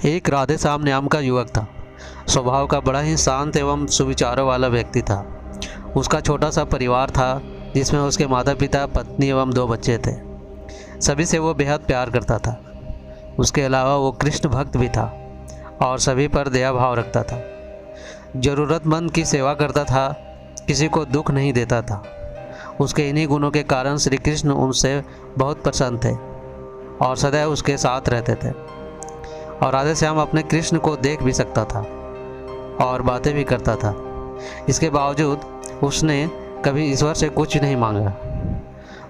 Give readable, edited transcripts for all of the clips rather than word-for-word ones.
एक राधे श्याम नाम का युवक था। स्वभाव का बड़ा ही शांत एवं सुविचारों वाला व्यक्ति था। उसका छोटा सा परिवार था जिसमें उसके माता पिता, पत्नी एवं 2 बच्चे थे। सभी से वो बेहद प्यार करता था। उसके अलावा वो कृष्ण भक्त भी था और सभी पर दया भाव रखता था। ज़रूरतमंद की सेवा करता था, किसी को दुख नहीं देता था। उसके इन्हीं गुणों के कारण श्री कृष्ण उनसे बहुत प्रसन्न थे और सदैव उसके साथ रहते थे। और राधे श्याम अपने कृष्ण को देख भी सकता था और बातें भी करता था। इसके बावजूद उसने कभी ईश्वर से कुछ नहीं मांगा।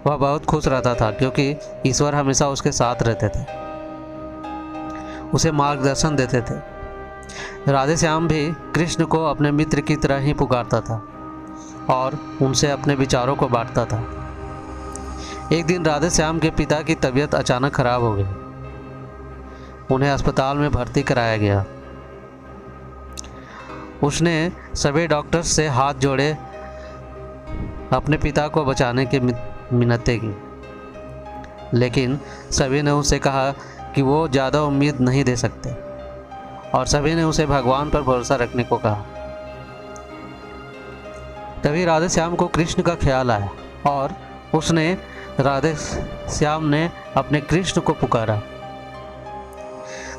वह बहुत खुश रहता था क्योंकि ईश्वर हमेशा उसके साथ रहते थे, उसे मार्गदर्शन देते थे। राधे श्याम भी कृष्ण को अपने मित्र की तरह ही पुकारता था और उनसे अपने विचारों को बांटता था। एक दिन राधे श्याम के पिता की तबीयत अचानक खराब हो गई। उन्हें अस्पताल में भर्ती कराया गया। उसने सभी डॉक्टर्स से हाथ जोड़े अपने पिता को बचाने की मिन्नतें की, लेकिन सभी ने उसे कहा कि वो ज़्यादा उम्मीद नहीं दे सकते और सभी ने उसे भगवान पर भरोसा रखने को कहा। तभी राधे श्याम को कृष्ण का ख्याल आया और राधे श्याम ने अपने कृष्ण को पुकारा।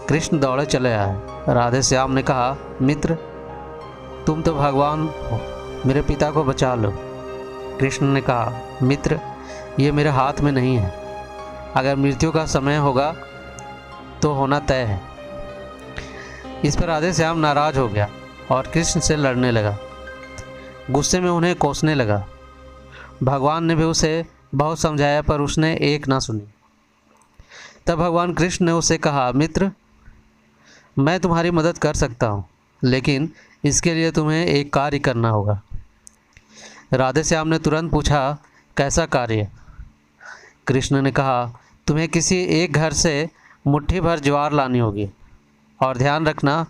कृष्ण दौड़े चले आए। राधे श्याम ने कहा, मित्र, तुम तो भगवान हो, मेरे पिता को बचा लो। कृष्ण ने कहा, मित्र, ये मेरे हाथ में नहीं है। अगर मृत्यु का समय होगा तो होना तय है। इस पर राधे श्याम नाराज हो गया और कृष्ण से लड़ने लगा। गुस्से में उन्हें कोसने लगा। भगवान ने भी उसे बहुत समझाया पर उसने एक ना सुनी। तब भगवान कृष्ण ने उसे कहा, मित्र, मैं तुम्हारी मदद कर सकता हूँ, लेकिन इसके लिए तुम्हें एक कार्य करना होगा। राधे श्याम ने तुरंत पूछा, कैसा कार्य? कृष्ण ने कहा, तुम्हें किसी एक घर से मुट्ठी भर ज्वार लानी होगी और ध्यान रखना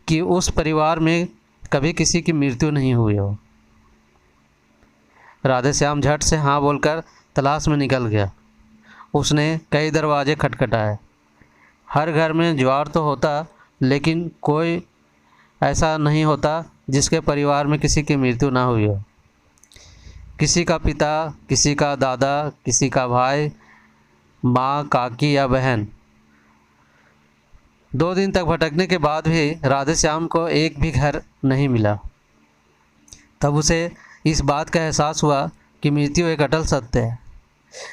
कि उस परिवार में कभी किसी की मृत्यु नहीं हुई हो। राधे श्याम झट से हाँ बोलकर तलाश में निकल गया। उसने कई दरवाजे खटखटाए। हर घर में ज्वार तो होता, लेकिन कोई ऐसा नहीं होता जिसके परिवार में किसी की मृत्यु ना हुई हो। किसी का पिता, किसी का दादा, किसी का भाई, माँ, काकी या बहन। 2 दिन तक भटकने के बाद भी राधे श्याम को एक भी घर नहीं मिला। तब उसे इस बात का एहसास हुआ कि मृत्यु एक अटल सत्य है।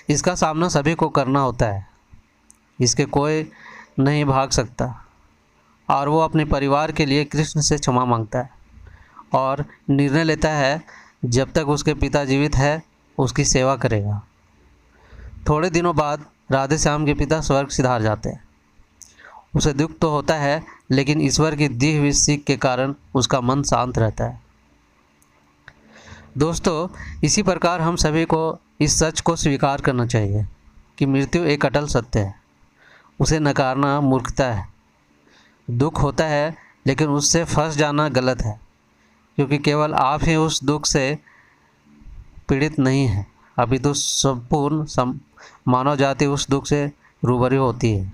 इसका सामना सभी को करना होता है, इसके कोई नहीं भाग सकता। और वो अपने परिवार के लिए कृष्ण से क्षमा मांगता है और निर्णय लेता है जब तक उसके पिता जीवित है उसकी सेवा करेगा। थोड़े दिनों बाद राधे श्याम के पिता स्वर्ग सिधार जाते हैं। उसे दुख तो होता है, लेकिन ईश्वर की दी हुई सीख के कारण उसका मन शांत रहता है। दोस्तों, इसी प्रकार हम सभी को इस सच को स्वीकार करना चाहिए कि मृत्यु एक अटल सत्य है। उसे नकारना मूर्खता है। दुख होता है, लेकिन उससे फंस जाना गलत है, क्योंकि केवल आप ही उस दुख से पीड़ित नहीं है, अभी तो संपूर्ण मानव जाति उस दुख से रूबरू होती है।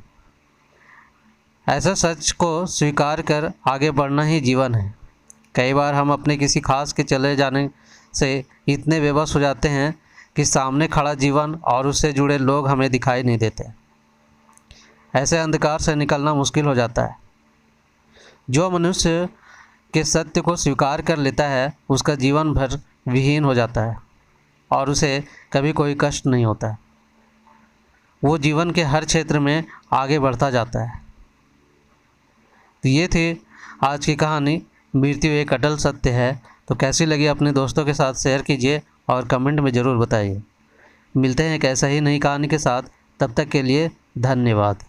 ऐसा सच को स्वीकार कर आगे बढ़ना ही जीवन है। कई बार हम अपने किसी खास के चले जाने से इतने बेबस हो जाते हैं कि सामने खड़ा जीवन और उससे जुड़े लोग हमें दिखाई नहीं देते। ऐसे अंधकार से निकलना मुश्किल हो जाता है। जो मनुष्य के सत्य को स्वीकार कर लेता है उसका जीवन भर विहीन हो जाता है और उसे कभी कोई कष्ट नहीं होता है। वो जीवन के हर क्षेत्र में आगे बढ़ता जाता है। तो ये थी आज की कहानी, मृत्यु एक अटल सत्य है। तो कैसी लगी अपने दोस्तों के साथ शेयर कीजिए और कमेंट में ज़रूर बताइए। मिलते हैं एक ऐसा ही नई कहानी के साथ, तब तक के लिए धन्यवाद।